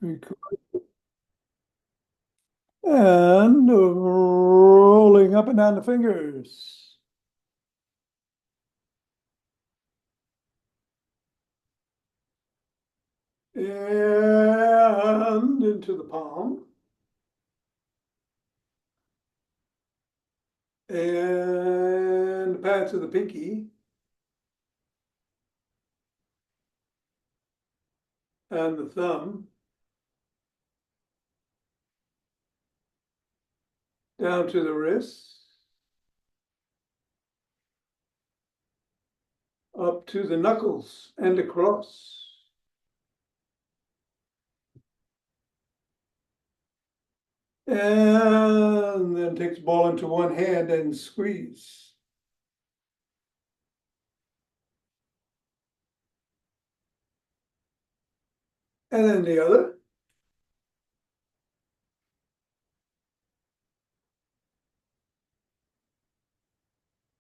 And rolling up and down the fingers. And into the palm. And the pads of the pinky. And the thumb. Down to the wrists. Up to the knuckles and across. And then take the ball into one hand and squeeze. And then the other.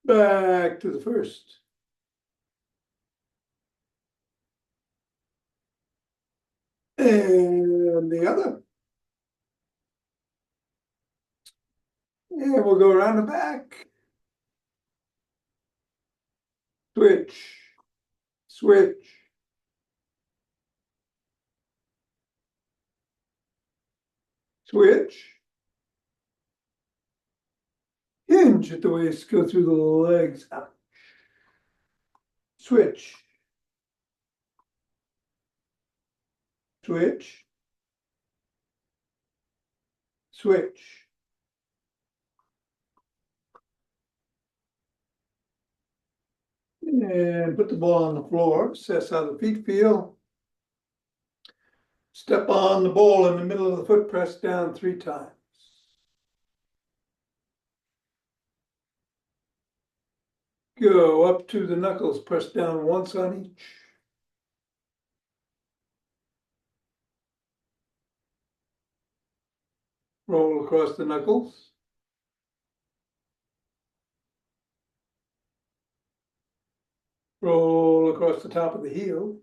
Back to the first. And the other. And we'll go around the back. Switch. Switch. Switch. Hinge at the waist, go through the legs. Switch. Switch. Switch. And put the ball on the floor, assess how the feet feel. Step on the ball in the middle of the foot, press down 3 times. Go up to the knuckles, press down once on each. Roll across the knuckles. Roll across the top of the heel.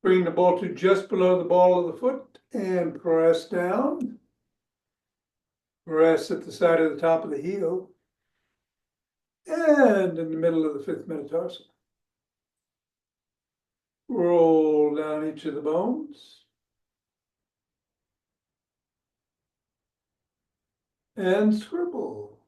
Bring the ball to just below the ball of the foot and press down. Rest at the side of the top of the heel and in the middle of the 5th metatarsal. Roll down each of the bones and scribble.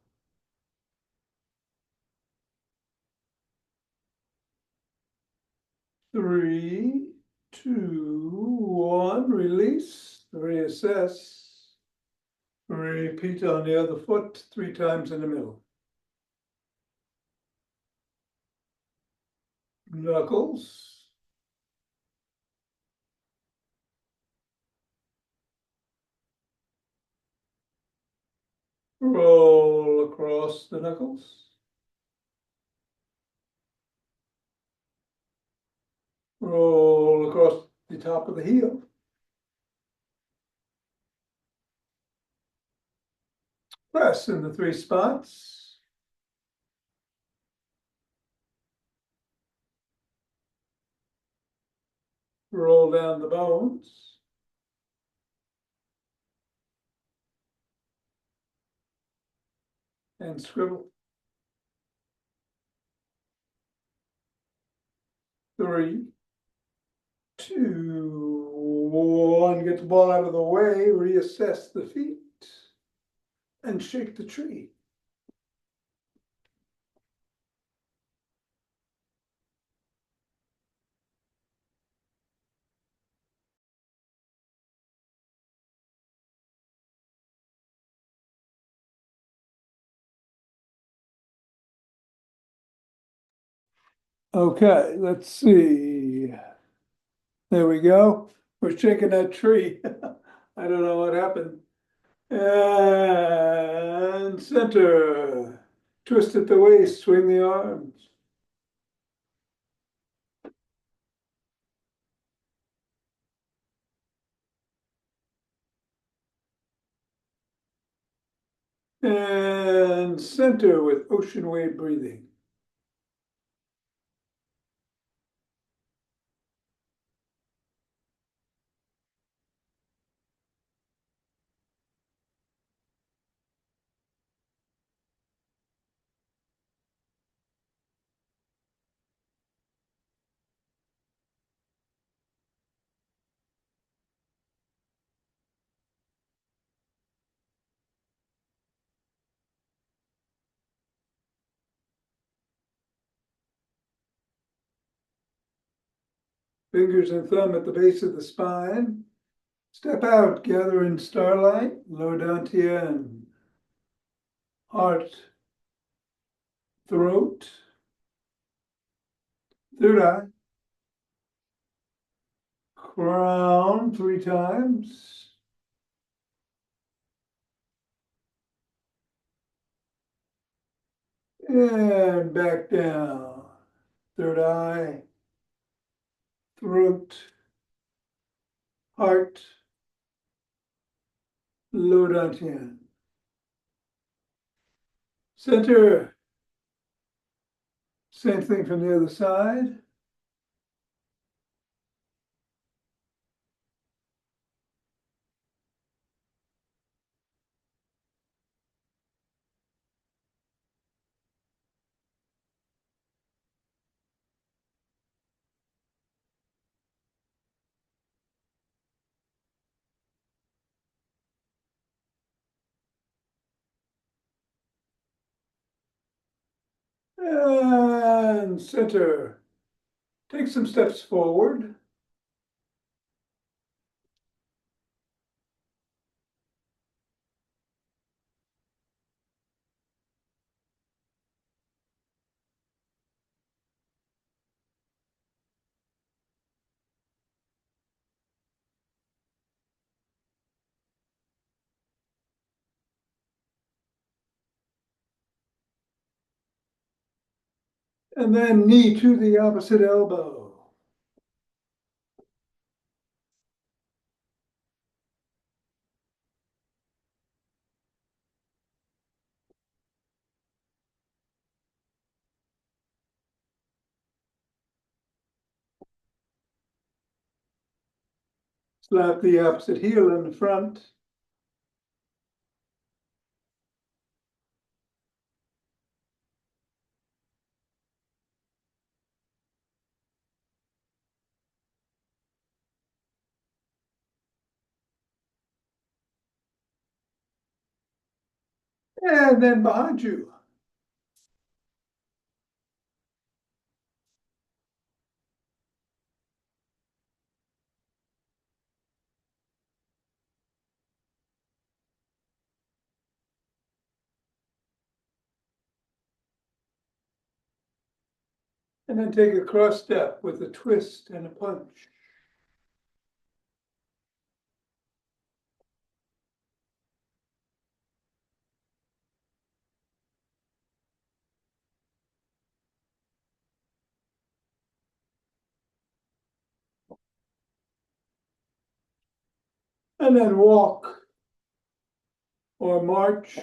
Three, two, one, release, reassess. Repeat on the other foot 3 times in the middle. Knuckles. Roll across the knuckles. Roll across the top of the heel. Press in the 3 spots. Roll down the bones. And scribble. 3, 2, 1. Get the ball out of the way, reassess the feet, and shake the tree. Okay, let's see. There we go. We're shaking that tree. I don't know what happened. And center. Twist at the waist, swing the arms. And center with ocean wave breathing. Fingers and thumb at the base of the spine. Step out, gather in starlight, low dantian, heart, throat, third eye, crown 3 times. And back down, third eye, throat, heart, low dantian. Center, same thing from the other side. And center. Take some steps forward. And then knee to the opposite elbow. Slap the opposite heel in the front. And then behind you. And then take a cross step with a twist and a punch. And then walk or march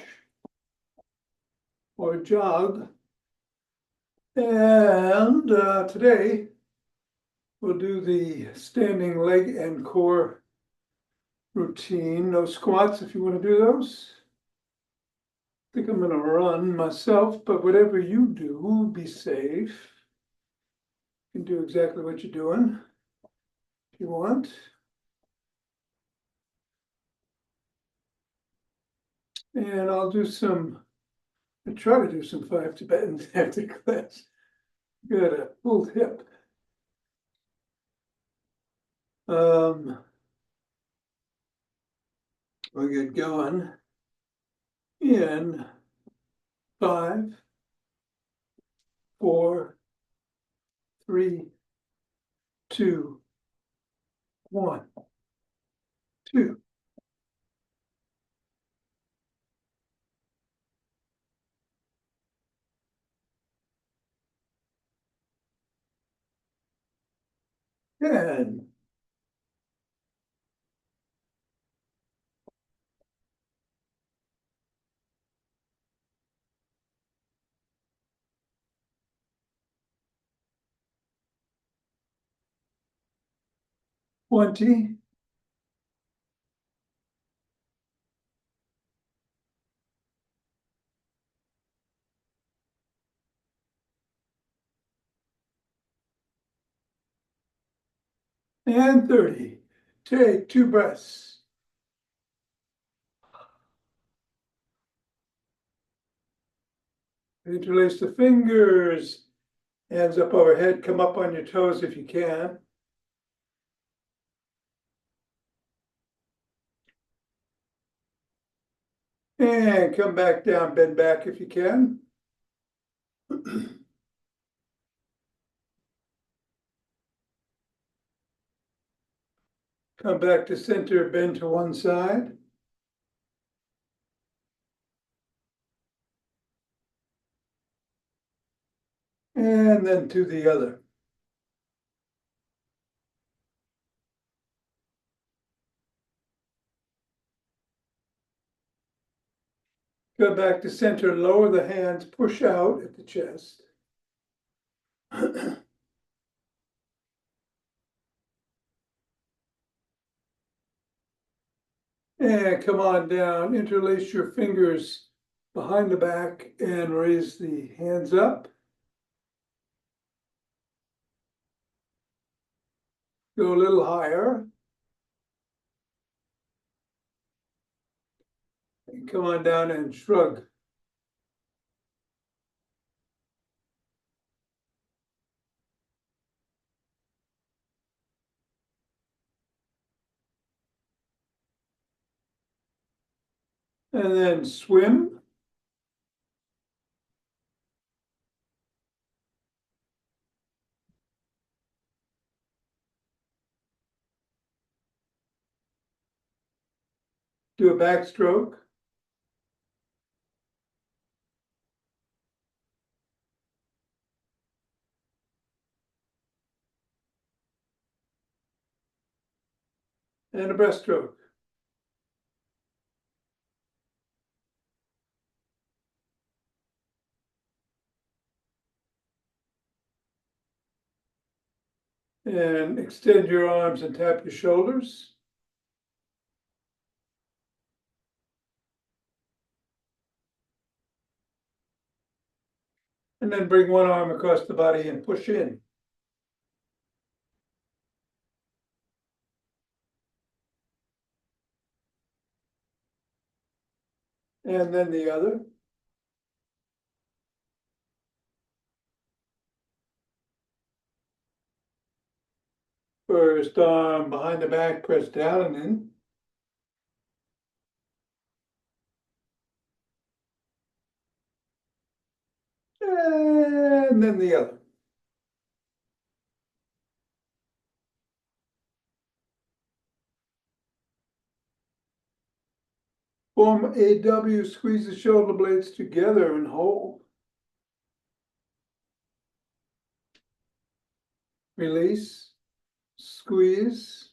or jog. And today we'll do the standing leg and core routine. No squats if you want to do those. I think I'm going to run myself, but whatever you do, be safe. You can do exactly what you're doing if you want. And I'll do some, I try to do some 5 Tibetans after class. Got a pulled hip. We'll get going in 5, 4, 3, 2, 1, 2. And 20. And 30. Take 2 breaths. Interlace the fingers. Hands up overhead. Come up on your toes if you can. And come back down, bend back if you can. Come back to center, bend to one side. And then to the other. Go back to center, lower the hands, push out at the chest. And come on down, interlace your fingers behind the back and raise the hands up. Go a little higher. And come on down and shrug. And then swim. Do a backstroke. And a breaststroke. And extend your arms and tap your shoulders. And then bring one arm across the body and push in. And then the other. First arm behind the back, press down and in. And then the other. Form a W, squeeze the shoulder blades together and hold. Release, squeeze,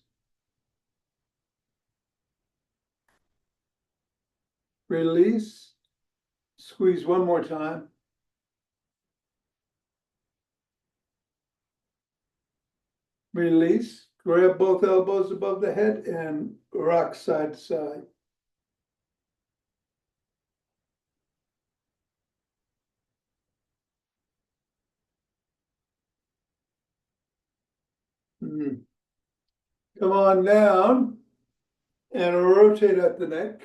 release, squeeze one more time. Release, grab both elbows above the head and rock side to side. Come on down and rotate at the neck.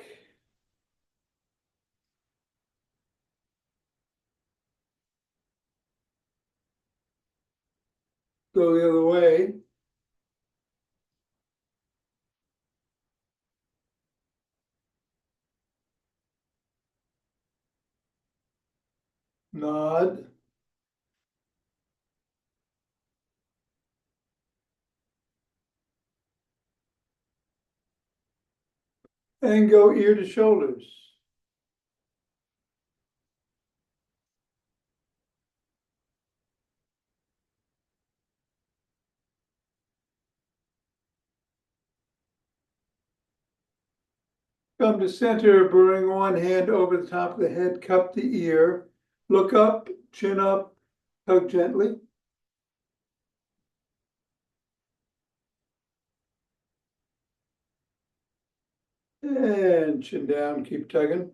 Go the other way. Nod. And go ear to shoulders. Come to center, bring one hand over the top of the head, cup the ear, look up, chin up, tug gently. And chin down, keep tugging.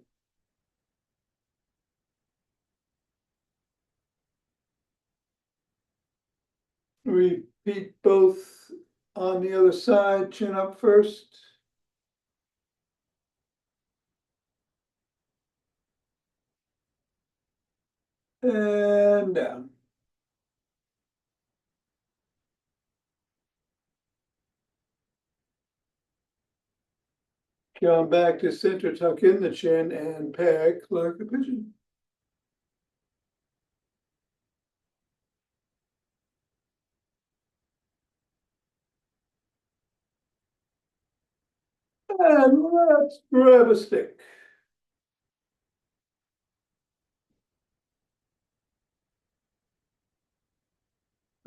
Repeat both on the other side, chin up first. And down. Come back to center, tuck in the chin and peg like a pigeon. And let's grab a stick.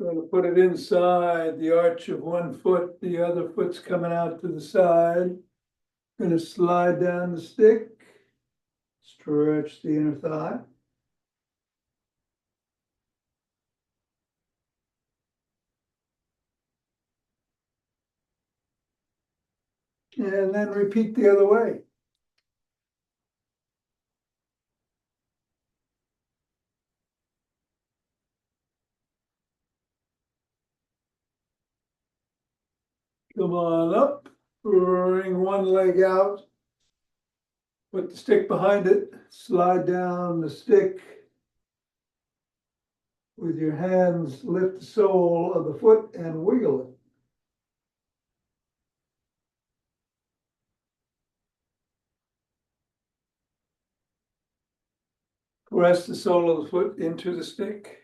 Going to put it inside the arch of one foot, the other foot's coming out to the side. Going to slide down the stick, stretch the inner thigh. And then repeat the other way. Come on up, bring one leg out, put the stick behind it, slide down the stick. With your hands, lift the sole of the foot and wiggle it. Press the sole of the foot into the stick.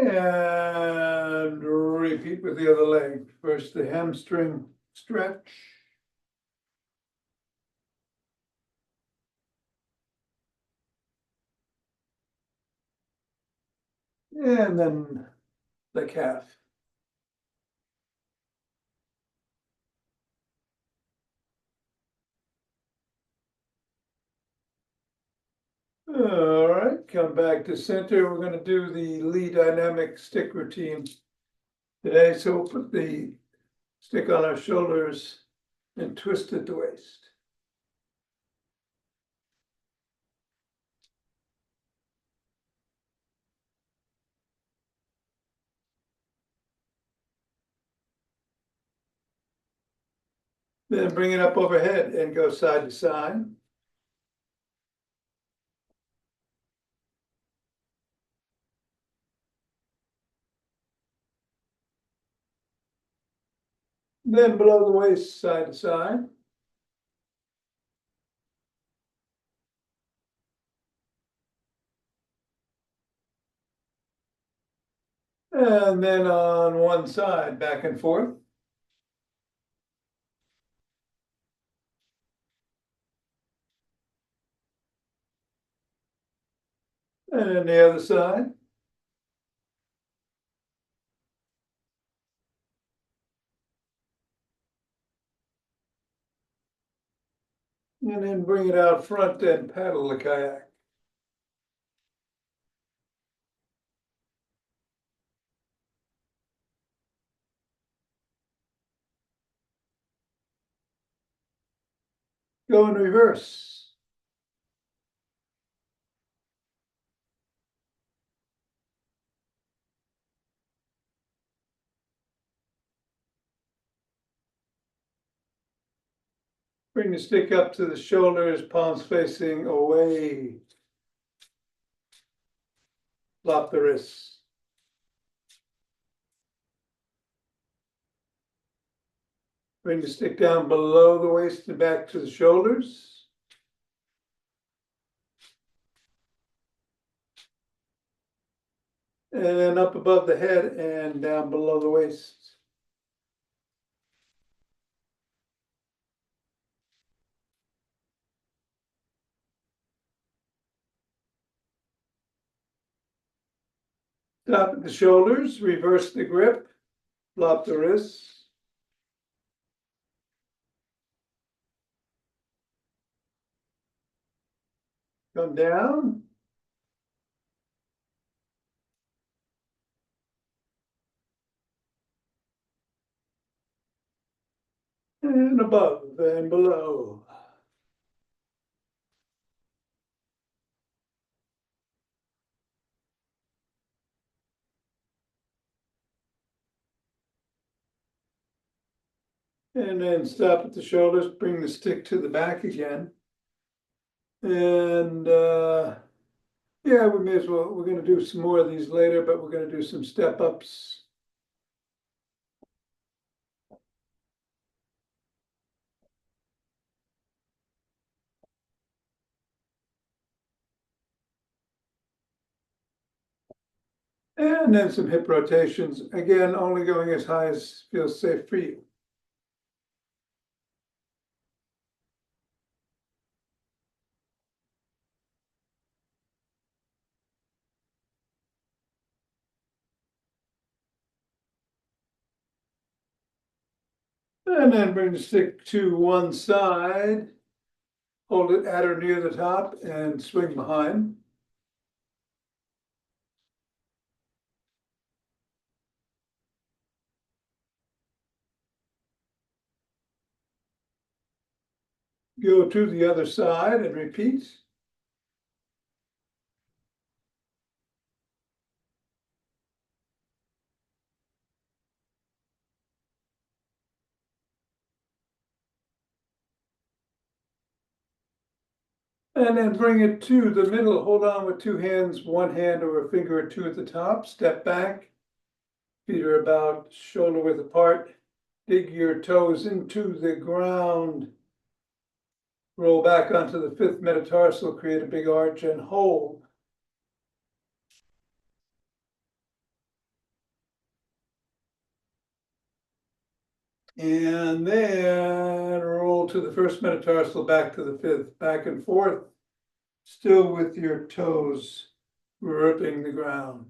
And repeat with the other leg. First the hamstring stretch. And then the calf. All right, come back to center. We're going to do the Lee dynamic stick routine today. So we'll put the stick on our shoulders and twist at the waist. Then bring it up overhead and go side to side. Then below the waist, side to side. And then on one side, back and forth. And then the other side. And then bring it out front and paddle the kayak. Go in reverse. Bring the stick up to the shoulders, palms facing away. Flop the wrists. Bring the stick down below the waist and back to the shoulders. And then up above the head and down below the waist. Stop at the shoulders, reverse the grip, flop the wrists. Come down. And above and below. And then stop at the shoulders, bring the stick to the back again. And Yeah, we may as well. We're gonna do some more of these later, but we're gonna do some step ups. And then some hip rotations. Again, only going as high as feels safe for you. And then bring the stick to one side, hold it at or near the top and swing behind. Go to the other side and repeat. And then bring it to the middle, hold on with two hands, one hand or a finger or two at the top, step back. Feet are about shoulder width apart. Dig your toes into the ground. Roll back onto the fifth metatarsal, create a big arch and hold. And then roll to the first metatarsal, back to the fifth, back and forth, still with your toes gripping the ground.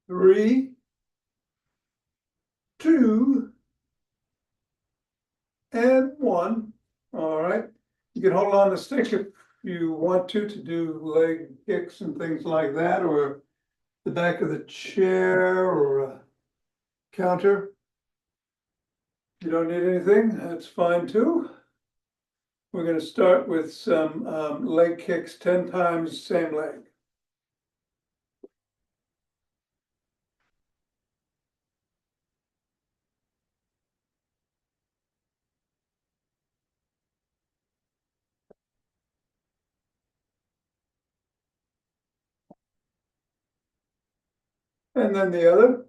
3, 2, and 1. All right. You can hold on the stick if you want to do leg kicks and things like that, or the back of the chair or a counter. If you don't need anything, that's fine too. We're going to start with some leg kicks 10 times, same leg. And then the other.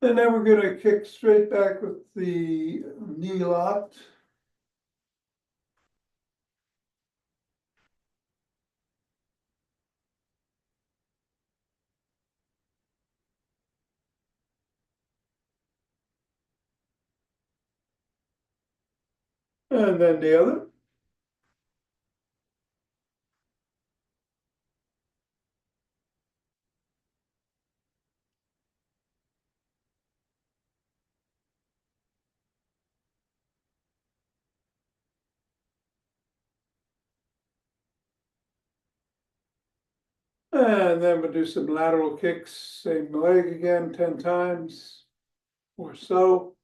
And then we're going to kick straight back with the knee locked. And then the other. And then we'll do some lateral kicks, same leg again, 10 times or so.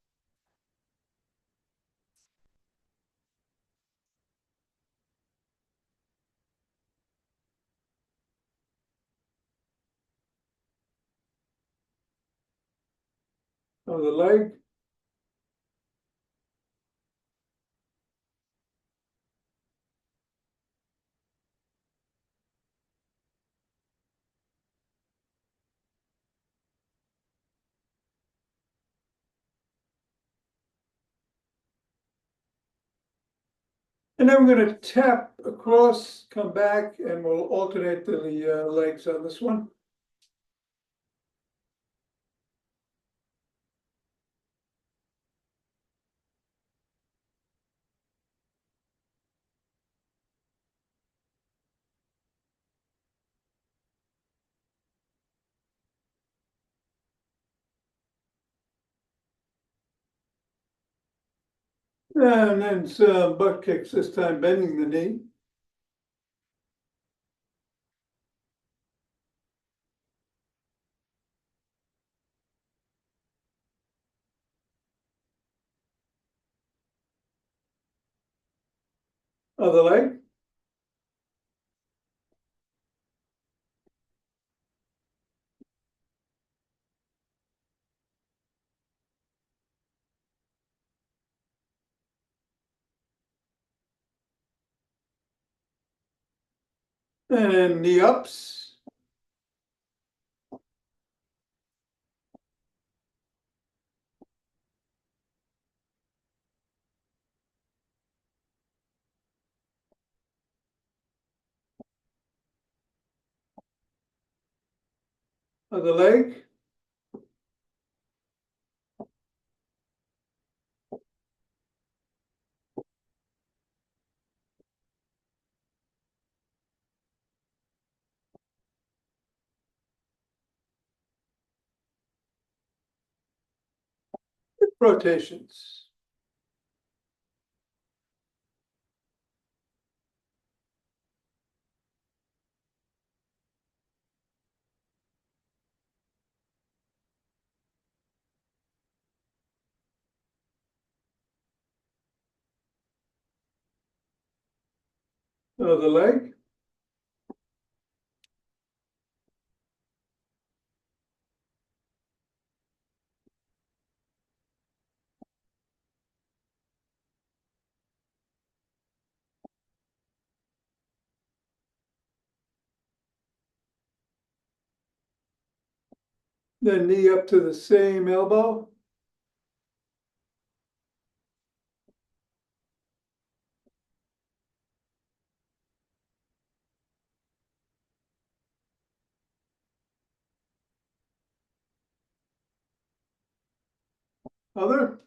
Of the leg. And then we're going to tap across, come back, and we'll alternate the legs on this one. And then some butt kicks, this time bending the knee. Other leg. And knee ups. Other leg. Rotations. Other leg. Then knee up to the same elbow. Other.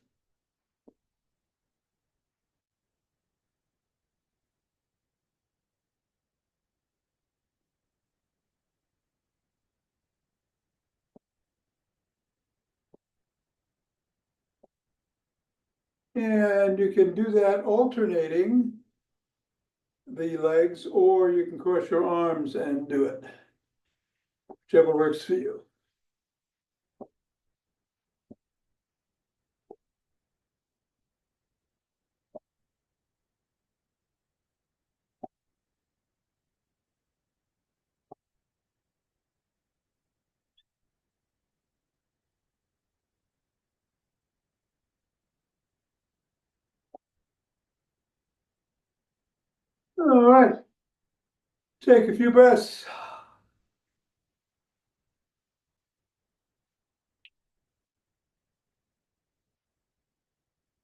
And you can do that alternating the legs, or you can cross your arms and do it. Whichever works for you. All right. Take a few breaths.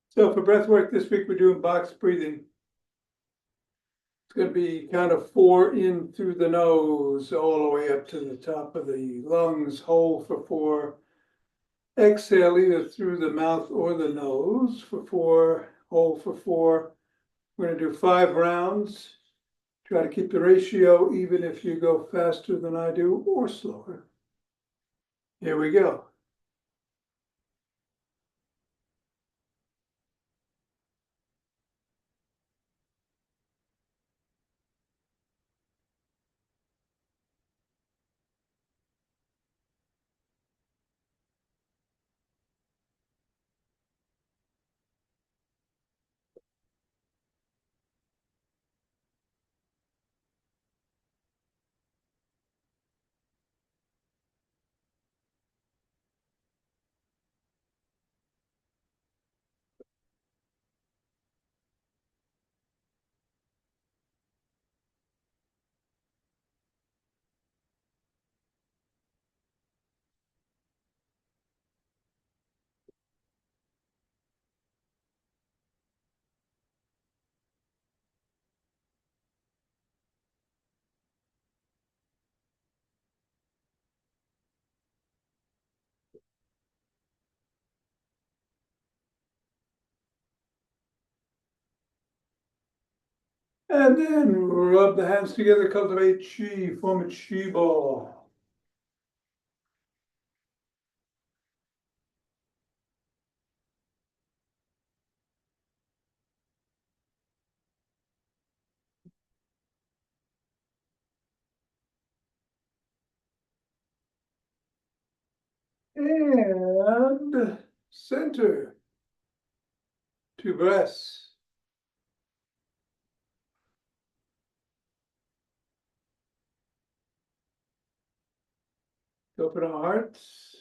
So for breath work this week, we're doing box breathing. It's going to be kind of 4 in through the nose, all the way up to the top of the lungs, hold for 4. Exhale either through the mouth or the nose for 4, hold for 4. We're going to do 5 rounds. Try to keep the ratio even if you go faster than I do or slower. Here we go. And then rub the hands together, cultivate chi, form a chi ball. And center. 2 breaths. Open our hearts.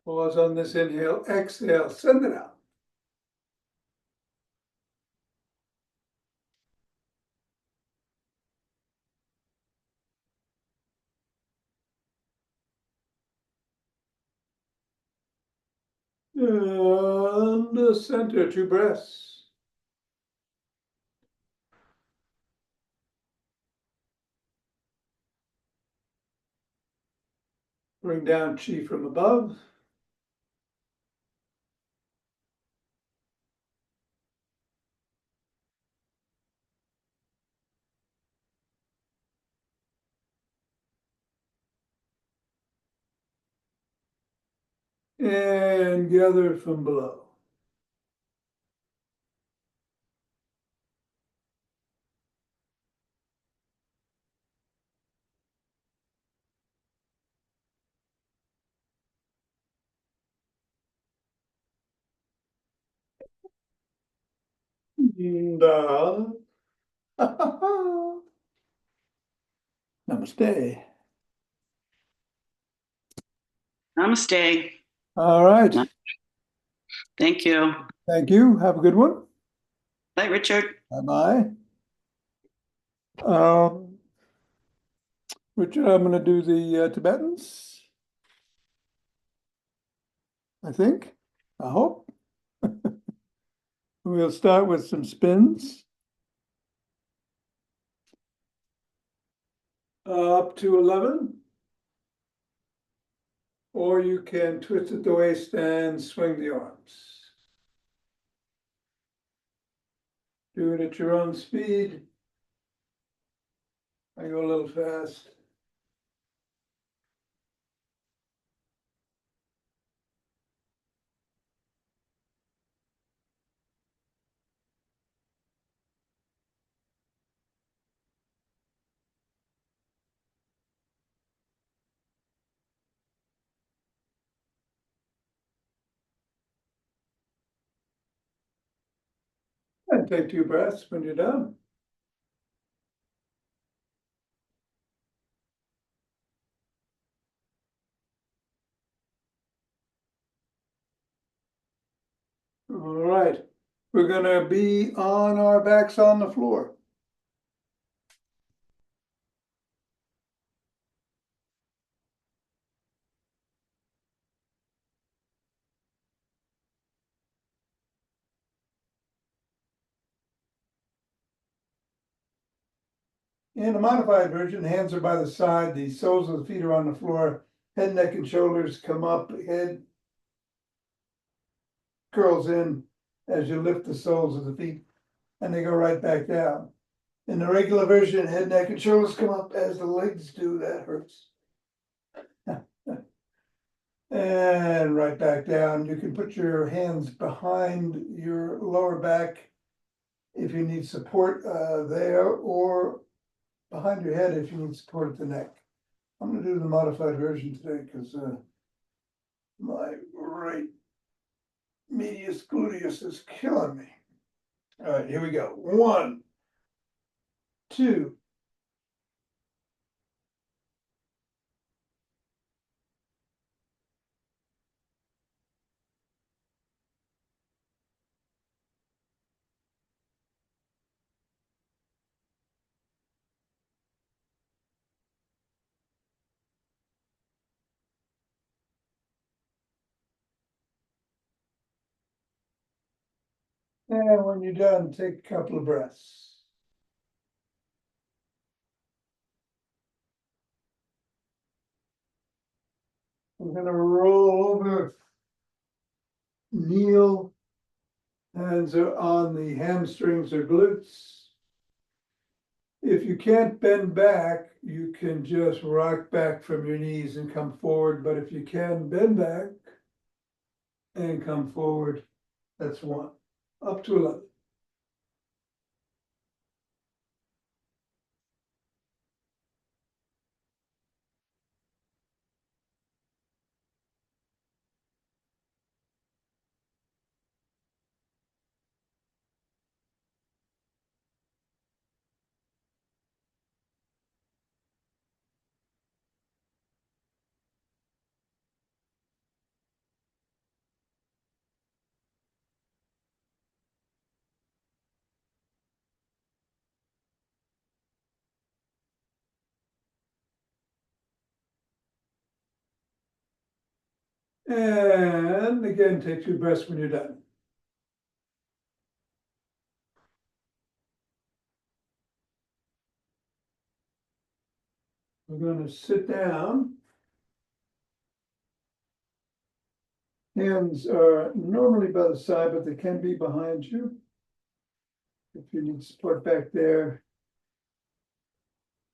Pause on this inhale, exhale, send it out. And the center, 2 breaths. Bring down chi from above. And gather from below. Da. Namaste. Namaste. All right. Thank you. Thank you. Have a good one. Bye, Richard. Bye-bye. Richard, I'm going to do the Tibetans. I think. I hope. We'll start with some spins. Up to 11. Or you can twist at the waist and swing the arms. Do it at your own speed. I go a little fast. And take 2 breaths when you're done. All right. We're going to be on our backs on the floor. In a modified version, hands are by the side, the soles of the feet are on the floor, head, neck, and shoulders come up, head curls in as you lift the soles of the feet, and they go right back down. In the regular version, head, neck, and shoulders come up as the legs do. That hurts. And right back down. You can put your hands behind your lower back if you need support there, or behind your head if you need support at the neck. I'm going to do the modified version today because my right medius gluteus is killing me. All right, here we go. 1, 2. And when you're done, take a couple of breaths. We're going to roll over, kneel, hands are on the hamstrings or glutes. If you can't bend back, you can just rock back from your knees and come forward. But if you can bend back and come forward, that's 1. Up to 11. And again, take 2 breaths when you're done. We're going to sit down. Hands are normally by the side, but they can be behind you. If you need support back there.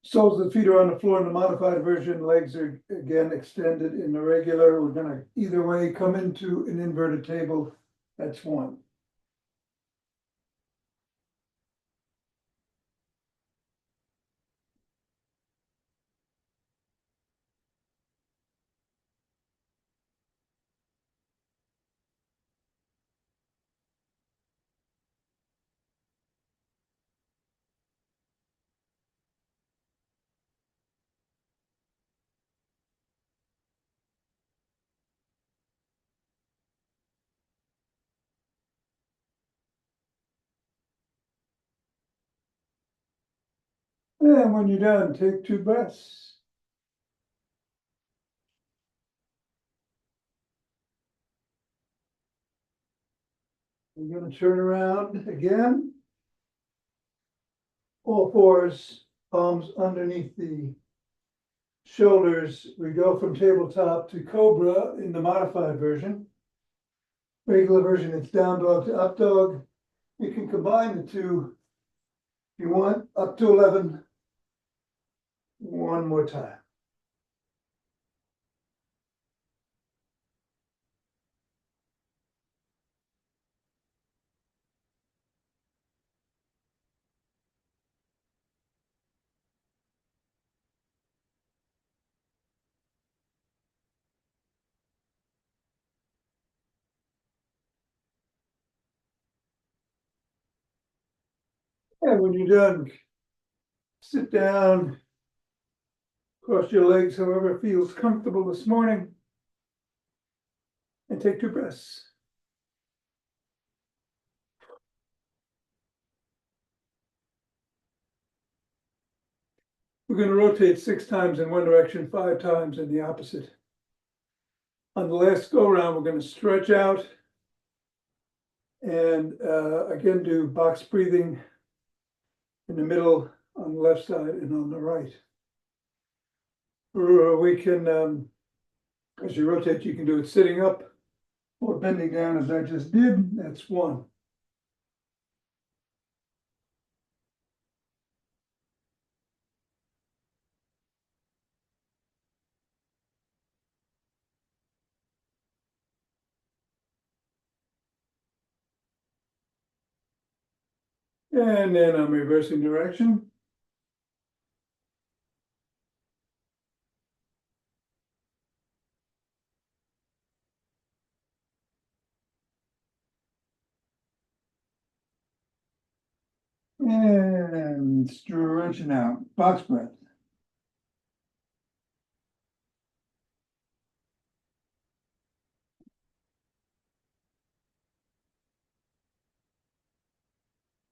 Soles of the feet are on the floor in the modified version. Legs are again extended in the regular. We're going to either way come into an inverted table. That's one. And when you're done, take 2 breaths. We're going to turn around again. All fours, palms underneath the shoulders. We go from tabletop to cobra in the modified version. Regular version, it's down dog to up dog. You can combine the two if you want, up to 11. One more time. And when you're done, sit down, cross your legs however feels comfortable this morning, and take 2 breaths. We're going to rotate 6 times in one direction, 5 times in the opposite. On the last go round, we're going to stretch out and again do box breathing in the middle on the left side and on the right. Or we can, as you rotate, you can do it sitting up or bending down as I just did. That's 1. And then I'm reversing direction. And stretching out, box breath.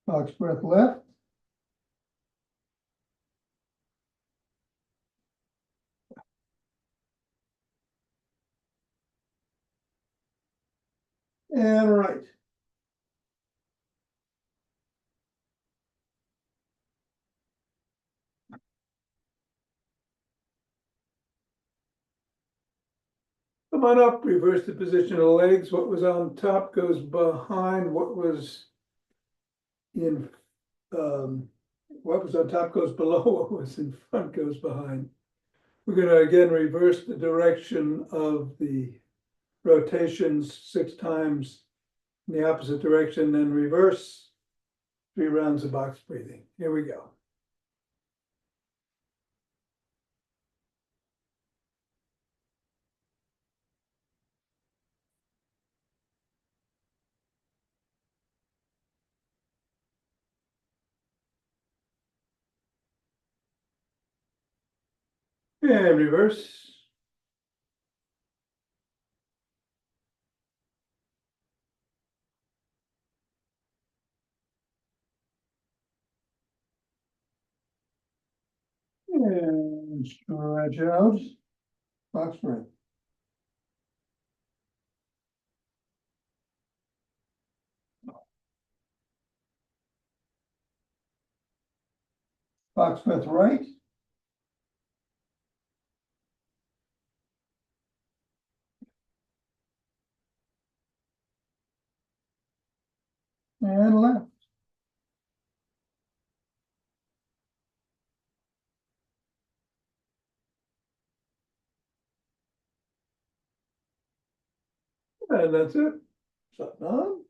Box breath left. And right. Come on up, reverse the position of the legs. What was on top goes behind. What was in, what was on top goes below. What was in front goes behind. We're going to again reverse the direction of the rotations 6 times in the opposite direction, then reverse 3 rounds of box breathing. Here we go. And reverse. And stretch out, box breath. Foxmouth right. And left. And that's it. Shut down.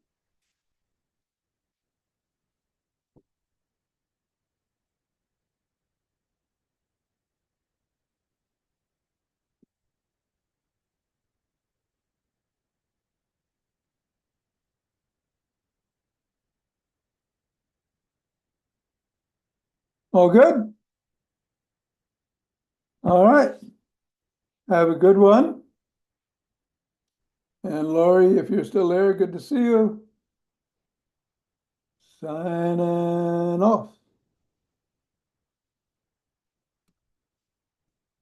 All good? All right. Have a good one. And Laurie, if you're still there, good to see you. Signing off.